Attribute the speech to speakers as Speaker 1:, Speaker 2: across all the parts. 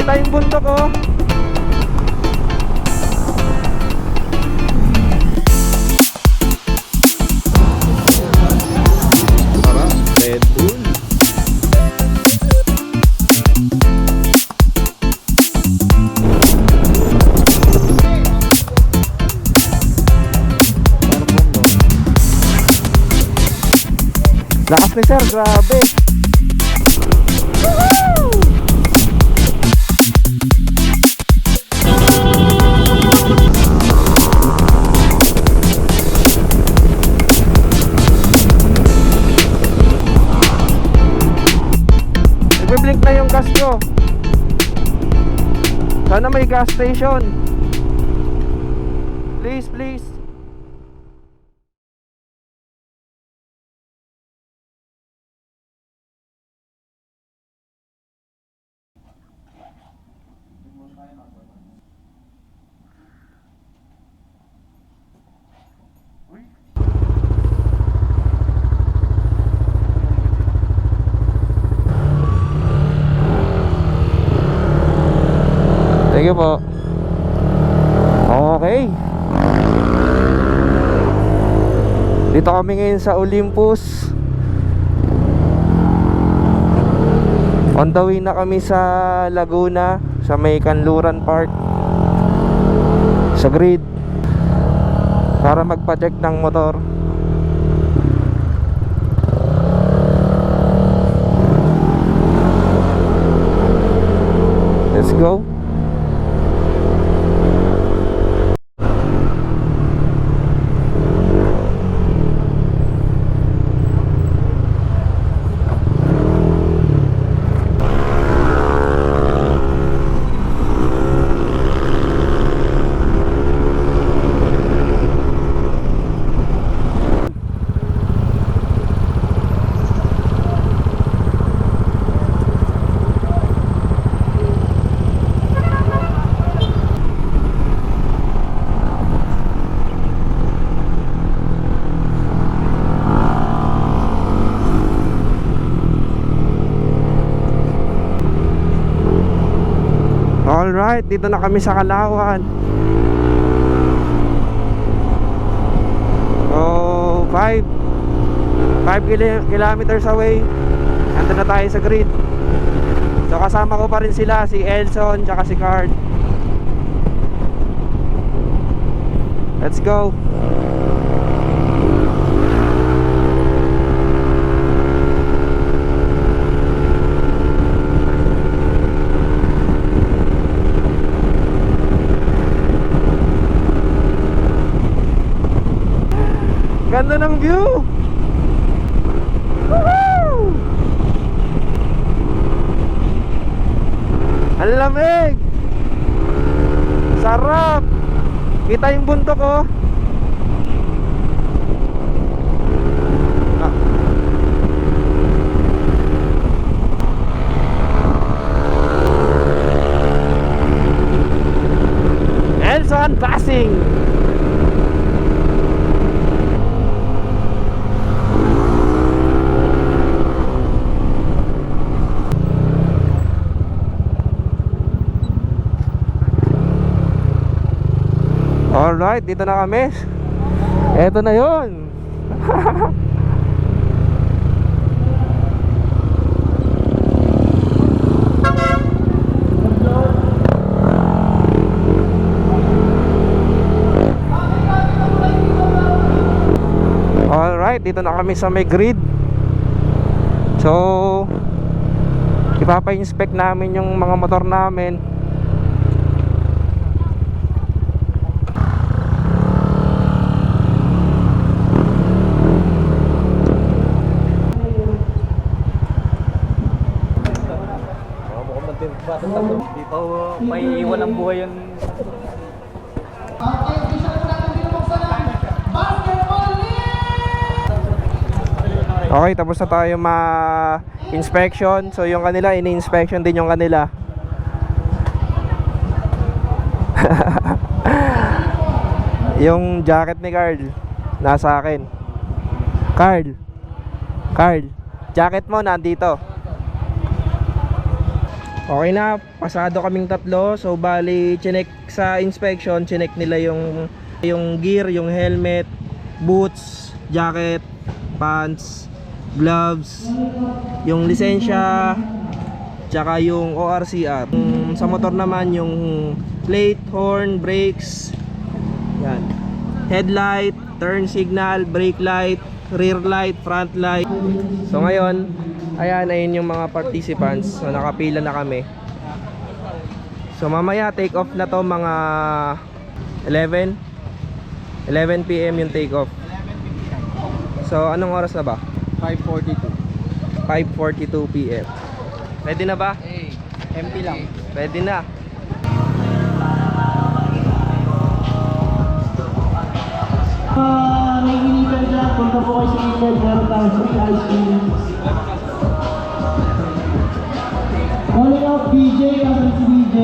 Speaker 1: Kita yung bundok oh. Tara, Red Bull. Lakas ni sir, grabe. Woohoo! Nagbe-blink na yung gas nyo. Sana may gas station. Please, please. Thank you po. Okay. Dito kami ngayon sa Olympus. On the way na kami sa Laguna, sa may Kanluran Park, sa grid, para magpa-check ng motor. Let's go. Alright, dito na kami sa Kalawan. So, 5 kilometers away. Nandun na tayo sa grid. So, kasama ko pa rin sila, si Elson, tsaka si Card. Let's go. Ganda ng view. Woohoo! Ang lamig. Sarap. Kita yung bundok oh. Elson passing. Alright, dito na kami. Eto na yun. Alright, dito na kami sa may grid. So, ipapa-inspect namin yung mga motor namin.
Speaker 2: Dito may iwan ang buhay yun.
Speaker 1: Okay, tapos na tayo ma-inspection. So yung kanila, ini-inspection din yung kanila. Yung jacket ni Carl nasa akin. Carl, jacket mo nandito. Okay na, pasado kaming tatlo. So bali, chinek sa inspection, chinek nila yung gear, yung helmet, boots, jacket, pants, gloves, yung lisensya, tsaka yung ORCR. Sa motor naman yung plate, horn, brakes, yan, headlight, turn signal, brake light, rear light, front light. So ngayon, ayun yung mga participants. So nakapila na kami. So mamaya take off na to mga 11 PM yung take off. So anong oras na ba? 5:42 PM. Ready na ba?
Speaker 2: Empty lang.
Speaker 1: Ready na.
Speaker 3: May inigal dyan, punta po kayo sa email, meron tayong free ice cream. Calling out BJ, asan si BJ?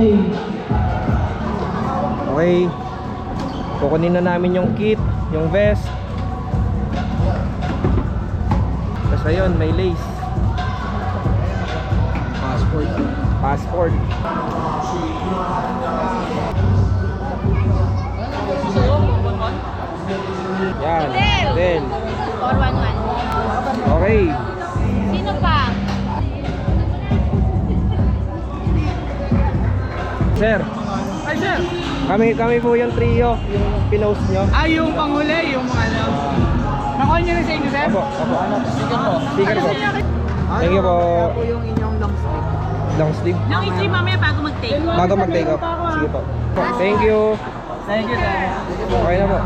Speaker 1: Okay. Kukunin na namin yung kit, yung vest. Tapos ayun, may lace. Passport. Yan. Then.
Speaker 4: 411.
Speaker 1: Okay.
Speaker 4: Sino pa?
Speaker 1: Sir.
Speaker 2: Ay, sir!
Speaker 1: Kami po yung trio, yung pinost nyo.
Speaker 2: Yung panghuli, yung ano. Nakuha niyo na sa inyo, sir?
Speaker 1: Opo.
Speaker 2: Sticker po.
Speaker 1: Sticker po. Thank you po.
Speaker 2: Po yung inyong long sleeve.
Speaker 1: Long sleeve.
Speaker 4: Long stream mamaya bago mag-take.
Speaker 1: Bago mag-take off. Sige po. Thank you.
Speaker 2: Thank you, sir.
Speaker 1: Okay na po.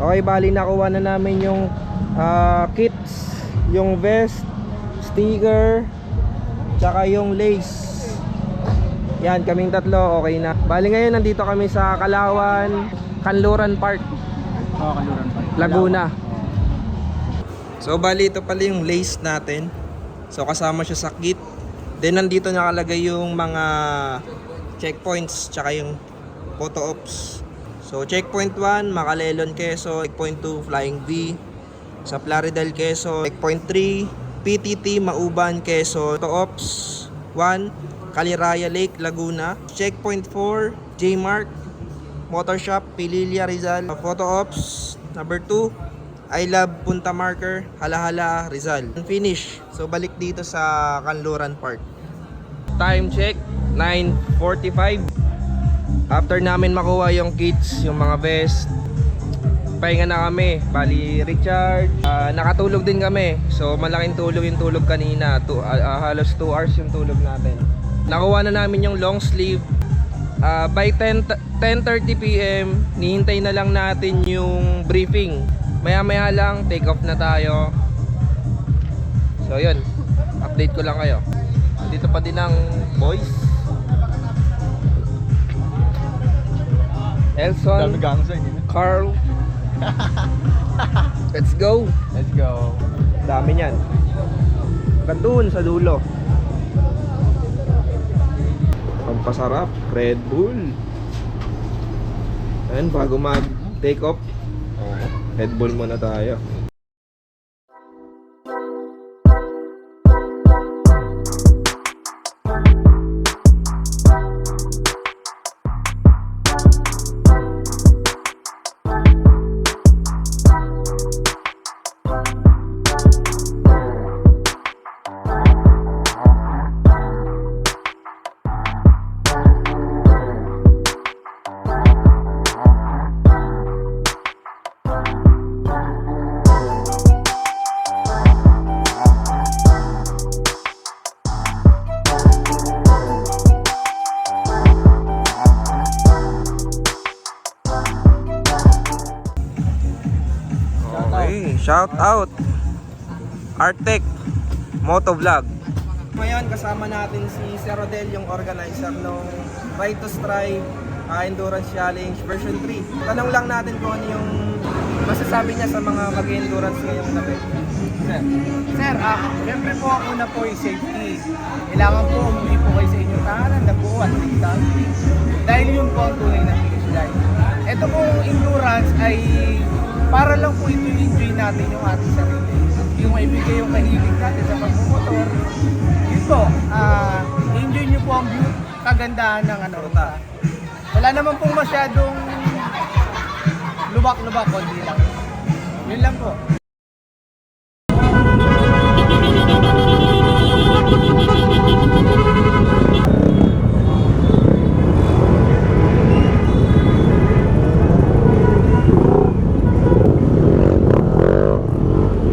Speaker 1: Okay, bali nakuha na namin yung kits, yung vest, sticker, tsaka yung lace. Yan, kaming tatlo, okay na. Bali ngayon nandito kami sa Kalawan, Kanluran Park,
Speaker 2: Kanluran pa.
Speaker 1: Laguna. So bali ito pala yung lace natin. So kasama siya sa kit. Then nandito nakalagay yung mga checkpoints tsaka yung photo ops. So checkpoint 1, Macalelon, Quezon. Checkpoint 2, Flying V sa Plaridel, Quezon. Checkpoint 3, PTT, Mauban, Quezon. Photo ops 1, Caliraya Lake, Laguna. Checkpoint 4, J-Mark Motor Shop, Pililla, Rizal. Photo ops number 2, I Love Punta Marker, Halahala, Rizal. Finish. So balik dito sa Kanluran Park. Time check 9:45. After namin makuha yung kits, yung mga vest, pahinga na kami. Bali recharge, nakatulog din kami. So malaking tulog yung tulog kanina. Halos 2 hours yung tulog natin. Nakuha na namin yung long sleeve. By 10:30 PM, nihintay na lang natin yung briefing. Maya lang, take off na tayo. So yun, update ko lang kayo. Dito pa din ang boys, Elson, Carl. Let's go.
Speaker 2: Let's go.
Speaker 1: Dami niyan. Doon sa dulo. Pampasarap, Red Bull. Ayan, bago mag take off, Red Bull muna tayo. Shout out Artec Motovlog. Ngayon kasama natin si Sir Rodel, yung organizer ng Ride to Strive Endurance Challenge version 3. Tanong lang natin kung ano yung masasabi niya sa mga mag-endurance ngayong gabi.
Speaker 2: Sir, siyempre po ang una po is safety. Kailangan po umuwi po kayo sa inyong tahanan na buo at ligtas. Dahil yun po ang tunay na finish line. Ito po endurance ay para lang po ito enjoy natin yung ating sarili. Yung maibigay yung kahilig natin sa pagmumotor. Yun po, enjoy nyo po ang view, kagandahan ng ano. Wala naman pong masyadong lubak-lubak, konti lang. Yun lang po.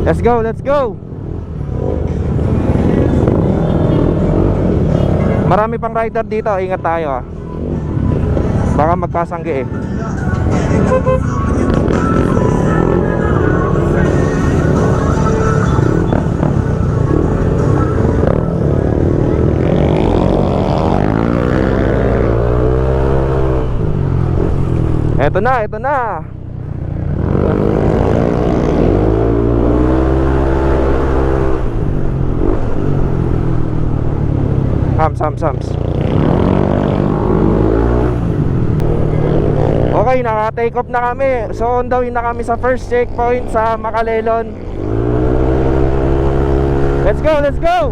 Speaker 1: Let's go, let's go. Marami pang rider dito, ingat tayo ah. Baka magkasanggi eh. Eto na, eto na. Hams. Okay, naka-take off na kami. So on the way na kami sa first checkpoint sa Macalelon. Let's go, let's go.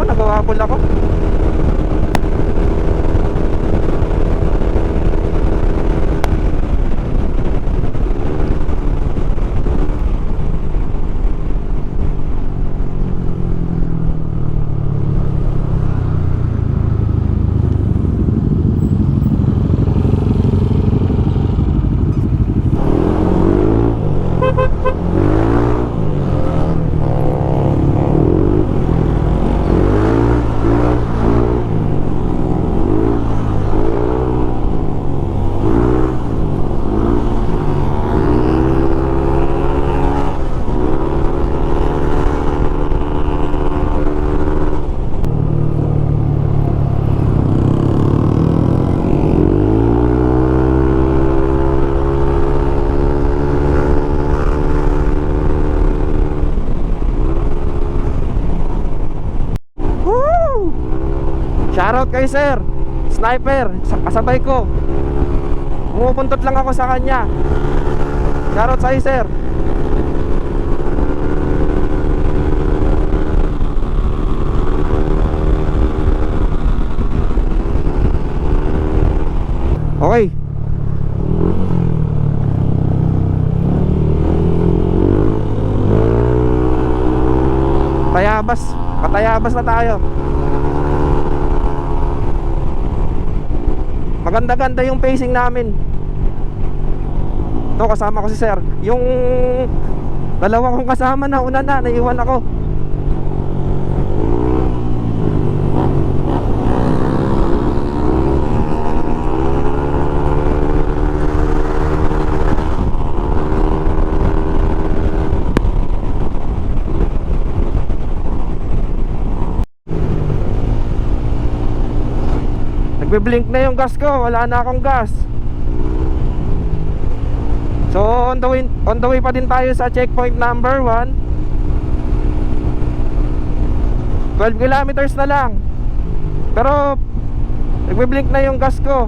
Speaker 1: Nagawabol ako. Shoutout kay sir Sniper, kasabay ko. Pumupuntot lang ako sa kanya. Shoutout sa'yo sir. Okay. Patayabas na tayo. Maganda-ganda yung pacing namin. Ito, kasama ko si sir. Yung dalawa kong kasama na una na, naiwan ako. Nagbe-blink na yung gas ko, wala na akong gas. So on the way pa din tayo sa checkpoint number 1. 12 kilometers na lang. Pero nagbe-blink na yung gas ko.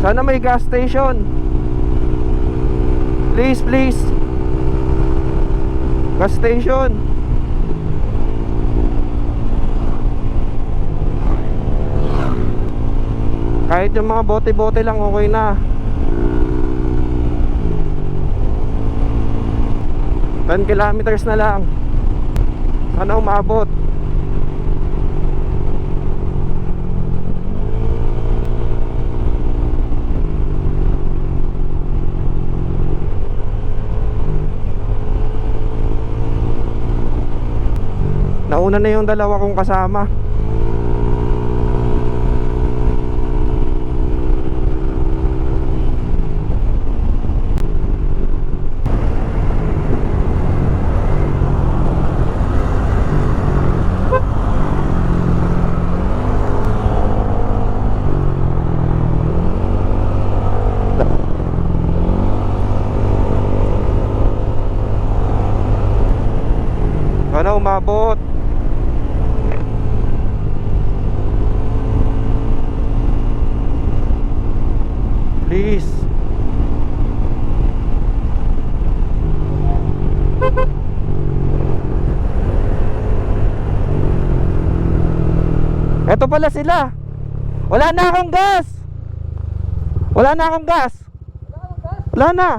Speaker 1: Sana may gas station. Please, please. Gas station. Kahit yung mga bote-bote lang, okay na. 10 kilometers na lang. Sana umabot. Nauna na yung dalawa kong kasama. Sana umabot. Please. Eto pala sila. Wala na akong gas. Wala na akong gas. Wala na.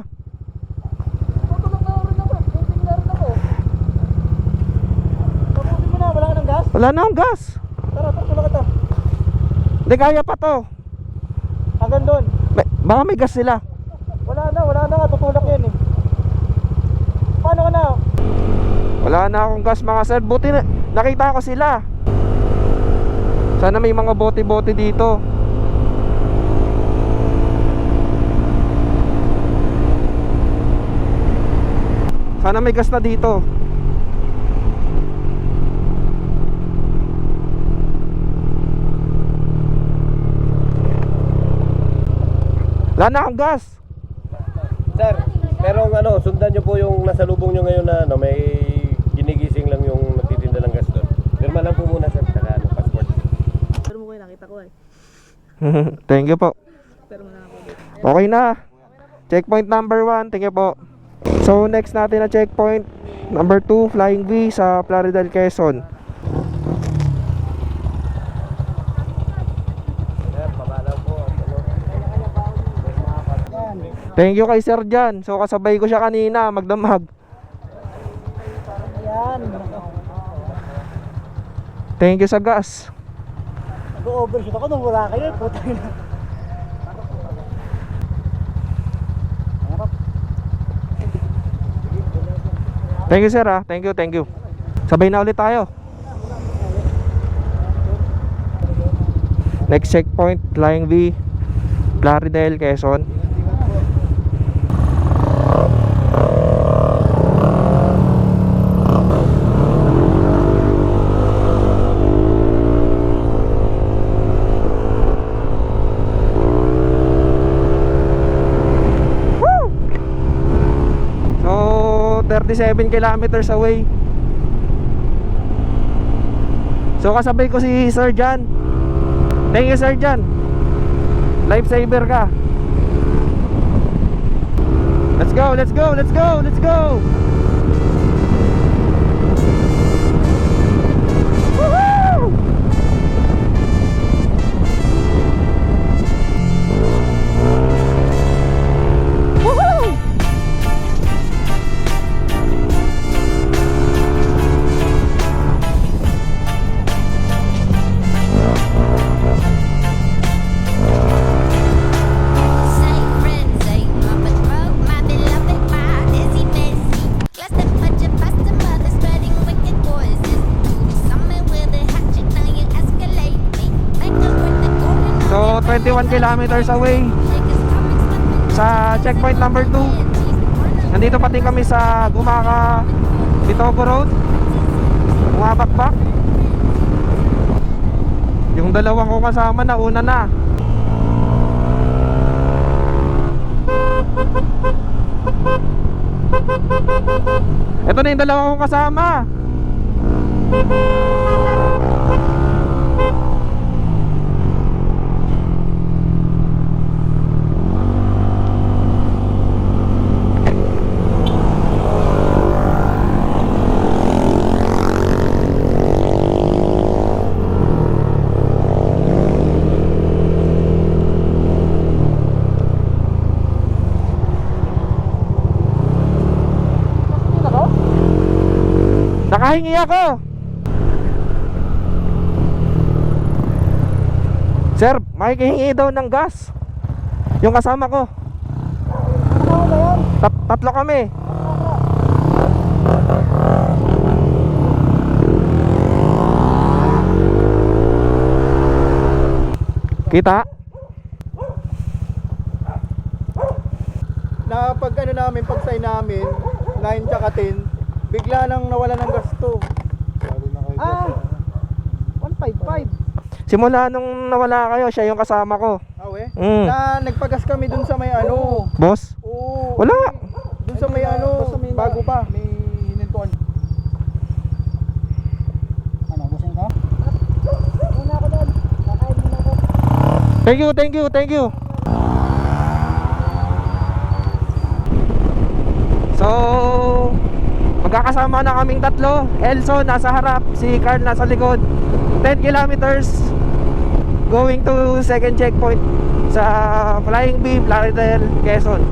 Speaker 1: Wala na akong gas.
Speaker 2: Tara, tulong kita.
Speaker 1: Hindi kaya pa to.
Speaker 2: Hanggang doon.
Speaker 1: Baka may gas sila.
Speaker 2: Wala na nga, tutulak yan eh. Paano ka na?
Speaker 1: Wala na akong gas mga sir. Buti na, nakita ko sila. Sana may mga bote-bote dito. Sana may gas na dito. Wala na akong gas.
Speaker 5: Sir, pero ano, sundan nyo po yung nasa lubong nyo ngayon na ano, may ginigising lang yung nagtitinda ng gas doon. Pirma lang po muna sir, saka ano, passport.
Speaker 2: Pero mo kayo, nakita ko eh.
Speaker 1: Thank you po.
Speaker 2: Pero mo na ako.
Speaker 1: Okay na. Checkpoint number 1. Thank you po. So next natin na checkpoint number 2, Flying V sa Plaridel, Quezon.
Speaker 5: Sir, baba lang po.
Speaker 1: Thank you kay Sir Jan. So kasabay ko siya kanina magdamag.
Speaker 2: Yan.
Speaker 1: Thank you sa gas.
Speaker 2: Nag-overshoot ako nung wala kayo. Putang ina.
Speaker 1: Thank you sir ah. Thank you. Sabay na ulit tayo. Next checkpoint, Flying V, Plaridel, Quezon. Woo! So 37 kilometers away. So kasabay ko si Sir Jan. Thank you Sir Jan. Lifesaver ka. Let's go. Woohoo! Woohoo!
Speaker 6: Say friends, say my betrothed, my beloved, my dizzy messy. Less than much of past the mother spreading wicked voices. You be somewhere with a hatchet, now you escalate me. Make up with the golden
Speaker 1: So 21 kilometers away sa checkpoint number 2. Nandito pati kami sa Gumaka Bitogo Road. Bumabakbak. Yung dalawang ko kasama na una na. Ito na yung dalawang kong kasama. Nakahingi ako. Sir, makikihingi daw ng gas. Yung kasama ko. Tatlo kami. Kita?
Speaker 2: Na pag ano namin, pag-sign namin, 9 tsaka 10, bigla nang nawala ng gasto. 155.
Speaker 1: Simula nung nawala kayo, siya yung kasama ko.
Speaker 2: Awe?
Speaker 1: Mm.
Speaker 2: Na nagpagas kami dun sa may ano.
Speaker 1: Boss?
Speaker 2: Oo.
Speaker 1: Wala.
Speaker 2: Dun sa may ano, bago pa. May hinintuan.
Speaker 1: Thank you, thank you, thank you. So, magkakasama na kaming tatlo. Elson nasa harap, si Carl nasa likod. 10 kilometers going to second checkpoint sa Flying Bee, Plaridel, Quezon.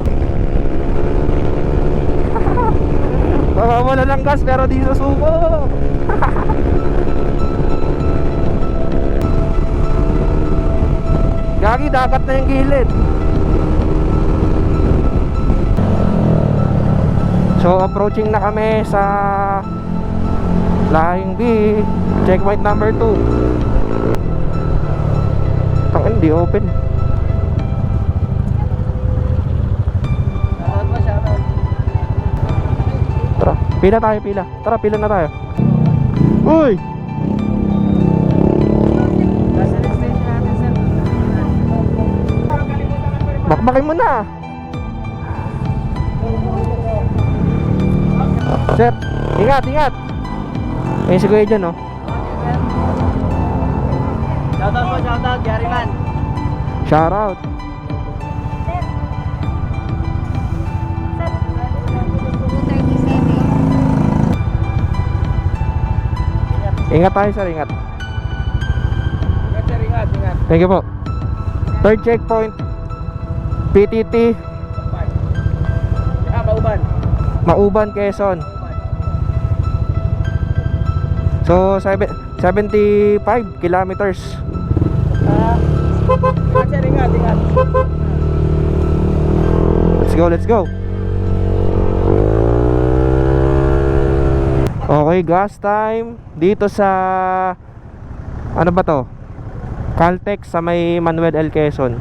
Speaker 1: Wala ng gas pero di susuko. Gagi, dagat na yung gilid. So approaching na kami sa Flying Bee, checkpoint number 2. Tangin, di open. Tara, pila tayo, pila. Tara, pila na tayo. Uy! Bakbakin mo na. Sir, ingat, ingat. Ayun si Kuya dyan, oh.
Speaker 2: Shoutout po, shoutout, Gary Man.
Speaker 1: Shout out. Ingat tayo, sir, ingat.
Speaker 2: Ingat sir, ingat, ingat.
Speaker 1: Thank you po. Third checkpoint, PTT,
Speaker 2: Mauban.
Speaker 1: Mauban, Quezon. So 75 kilometers.
Speaker 2: Ingat sir, ingat, ingat.
Speaker 1: Let's go, let's go. Okay, gas time dito sa ano ba to? Caltex sa may Manuel L. Quezon.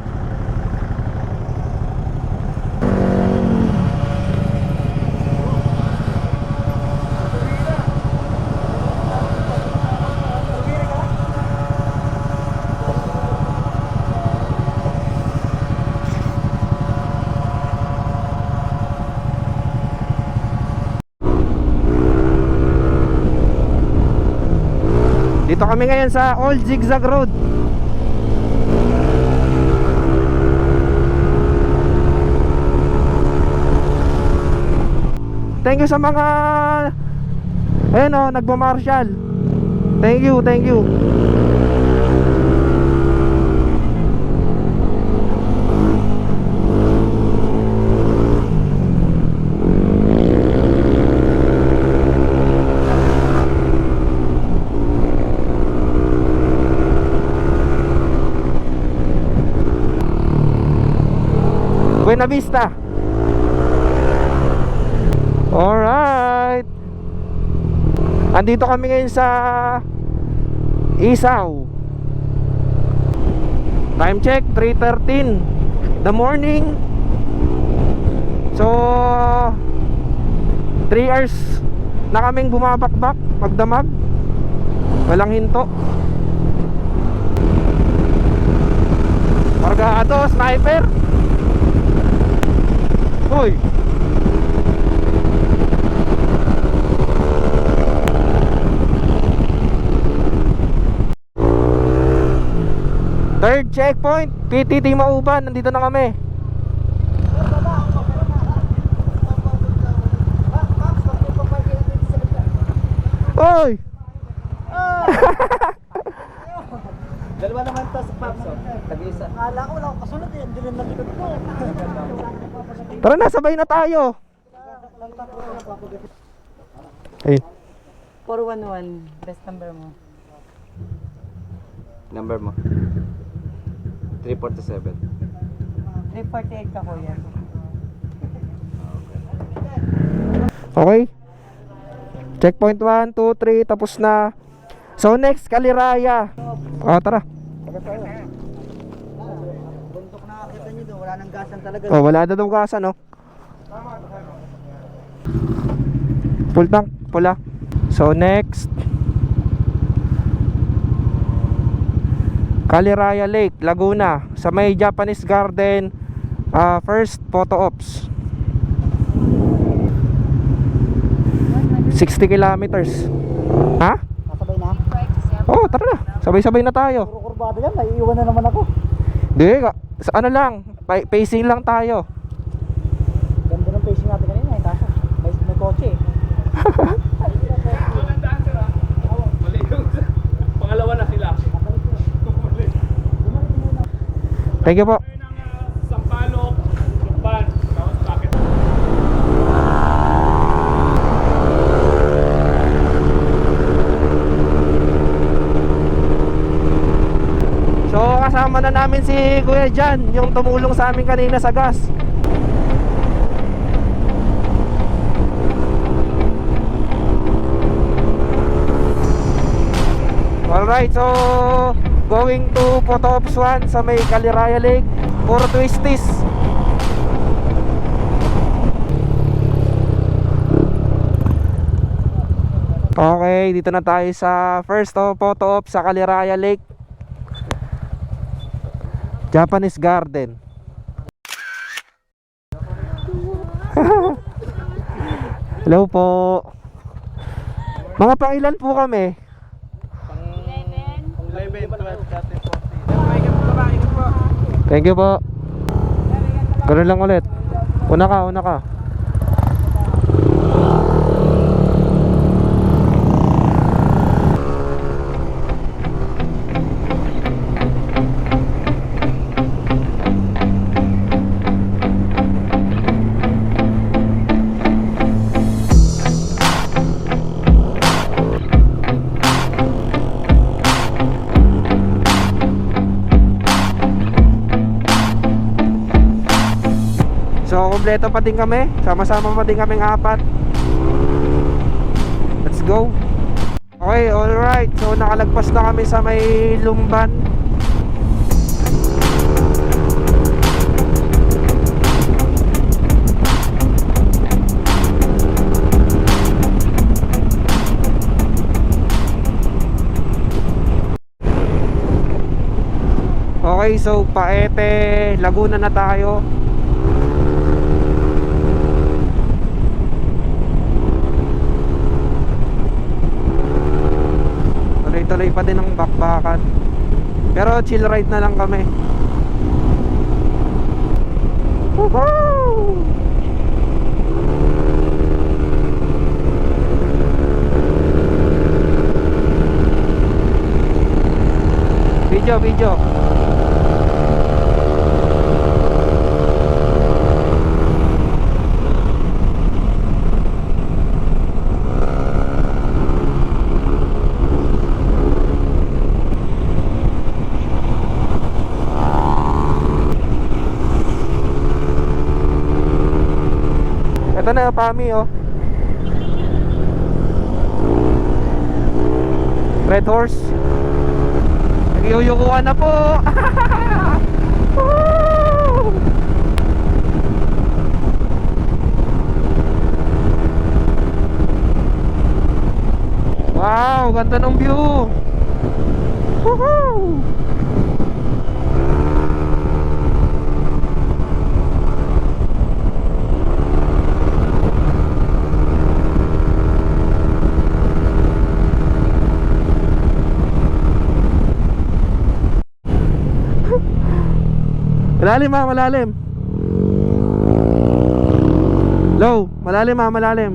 Speaker 1: Dito kami ngayon sa Old Zigzag Road. Thank you sa mga ayun oh, nagmamarshal. Thank you, thank you. Buena Vista. Alright. Andito kami ngayon sa Isaw. Time check 3:13 the morning. So 3 hours na kaming bumabakbak, magdamag. Walang hinto. Margado, sniper. Hoy. Third checkpoint, PTT Mauban, nandito na kami. Hoy.
Speaker 2: Dalawa naman to sa Pops. Tag-isa. Akala ko wala akong kasunod eh. Hindi rin nalikod ko.
Speaker 1: Tara na, sabay na tayo. Ayun.
Speaker 7: 411, best number mo.
Speaker 8: Number mo? 347.
Speaker 7: 348 ka, kuya.
Speaker 1: Okay. Checkpoint 1, 2, 3, tapos na. So next, Kaliraya. Tara.
Speaker 2: Bundok na nakakita nyo doon. Wala nang gasan talaga.
Speaker 1: Oh, wala na daw gasan, no? Full tank, pula. So next, Kaliraya Lake, Laguna, sa may Japanese Garden. First photo ops. 60 kilometers. Ha?
Speaker 2: Kasabay na.
Speaker 1: Oh, tara na. Sabay-sabay na tayo.
Speaker 2: Puro kurbado yan. Naiiwan na naman ako.
Speaker 1: Di, sa ano lang, pacing lang tayo.
Speaker 7: Ganda ng pacing natin kanina eh. Kaso, may kotse eh.
Speaker 5: Pangalawa na sila.
Speaker 1: Thank you po.
Speaker 5: Sampalok, Lukban, tapos bakit?
Speaker 1: So kasama na namin si Kuya Jan, yung tumulong sa amin kanina sa gas. Alright, so going to Photo Ops 1 sa may Caliraya Lake for twisties. Okay, dito na tayo sa first photo op sa Caliraya Lake, Japanese Garden. Hello po. Mga pangilan po kami?
Speaker 2: 11, 12, 13, 14.
Speaker 1: Thank you po. Ganun lang ulit. Una ka. So kompleto pa din kami. Sama-sama pa din kaming apat. Let's go. Okay, alright. So nakalagpas na kami sa may Lumban. Okay, so Paete, Laguna na tayo. Tuloy pa din ang bakbakan. Pero chill ride na lang kami. Woohoo! Video. Ito na, Pami, oh. Red Horse. Nag-iuyukuhan na po. Woo! Wow, ganda ng view. Woohoo! Malalim, malalim. Low, malalim, malalim.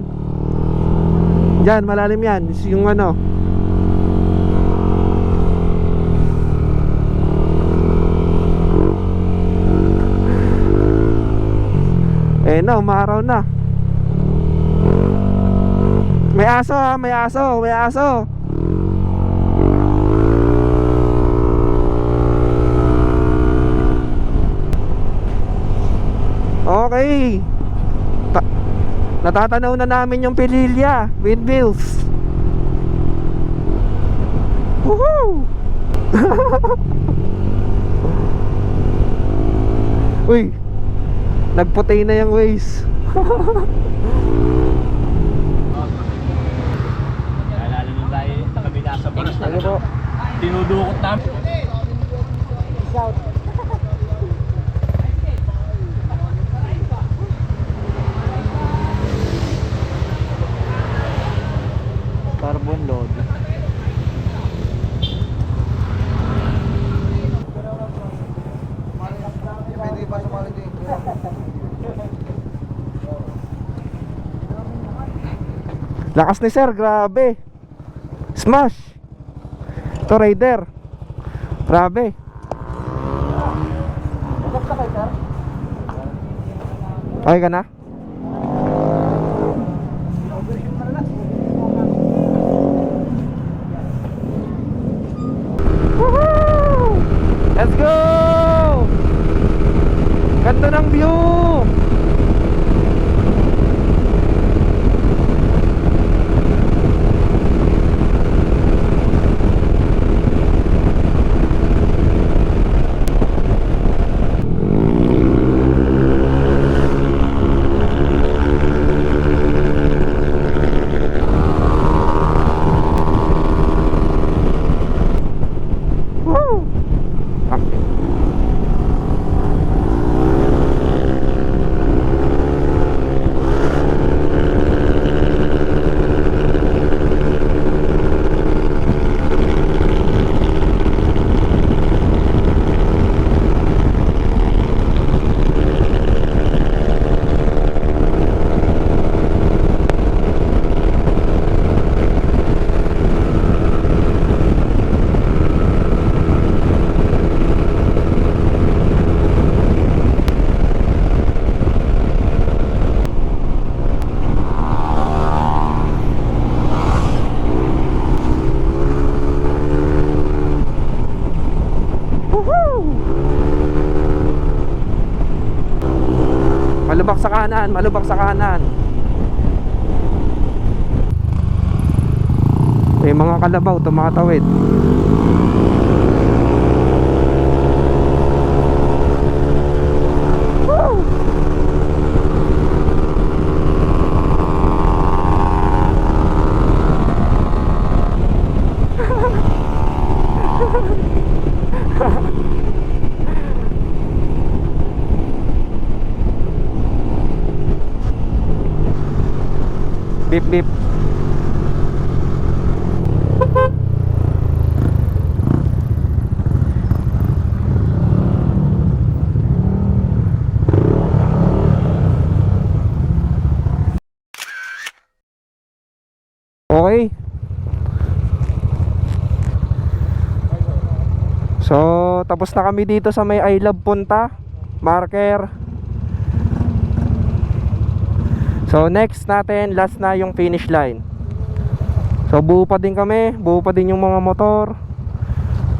Speaker 1: Diyan, malalim yan. Yung ano. Eh na, umaraw na. May aso, may aso. Okay. Natatanaw na namin yung Pililya windmills. Woohoo! Uy, nagputi na yung ways.
Speaker 5: Naalala nyo tayo sa kabila sa baras na ito. Tinudukot namin.
Speaker 1: Carbon load. Lakas ni sir, grabe. Smash. Ito Raider. Grabe. Okay ka na? Woohoo! Let's go! Ganda ng view! Woo! Okay. Malubak sa kanan, malubak sa kanan. May mga kalabaw tumatawid. Woo! Beep beep. Okay. So, tapos na kami dito sa may I Love Punta marker. So next natin, last na yung finish line. So buo pa din kami, buo pa din yung mga motor,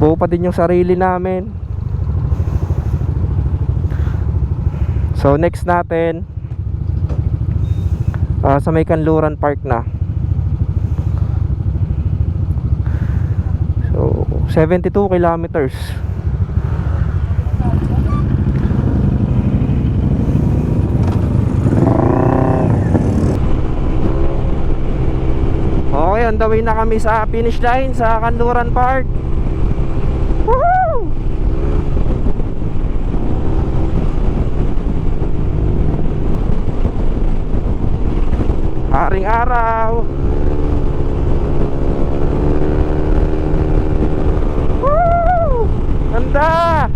Speaker 1: buo pa din yung sarili namin. So next natin sa may Kanluran Park na. So 72 kilometers. Okay, on the way na kami sa finish line sa Kanluran Park. Woohoo! Haring araw. Woo! Ganda!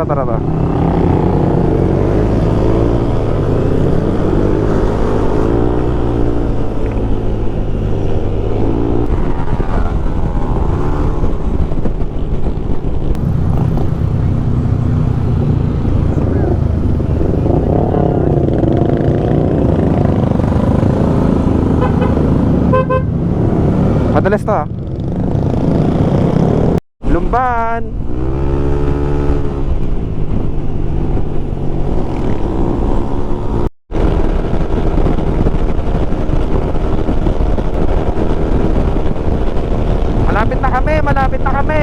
Speaker 1: Tara. Madalas to ah. Lumban. Malapit na kami.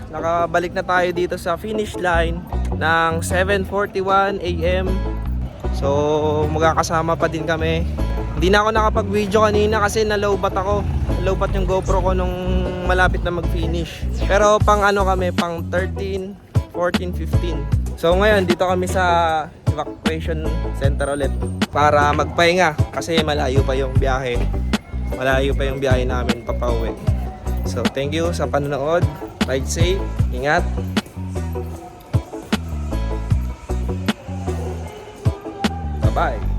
Speaker 1: nakabalik na tayo dito sa finish line ng 7:41 AM. So magkakasama pa din kami. Hindi na ako nakapag-video kanina kasi nalowbat ako. Nalowbat yung GoPro ko nung malapit na mag-finish. Pero pang ano kami, pang 13, 14, 15. So ngayon dito kami sa evacuation center ulit para magpahinga kasi malayo pa yung biyahe. Malayo pa yung biyahe namin papauwi. So thank you sa panonood. Ride safe. Ingat. Bye-bye.